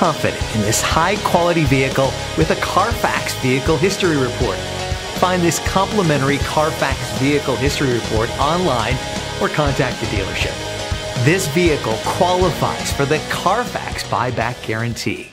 confident in this high-quality vehicle with a Carfax Vehicle History Report. Find this complimentary Carfax Vehicle History Report online or contact the dealership. This vehicle qualifies for the Carfax Buyback Guarantee.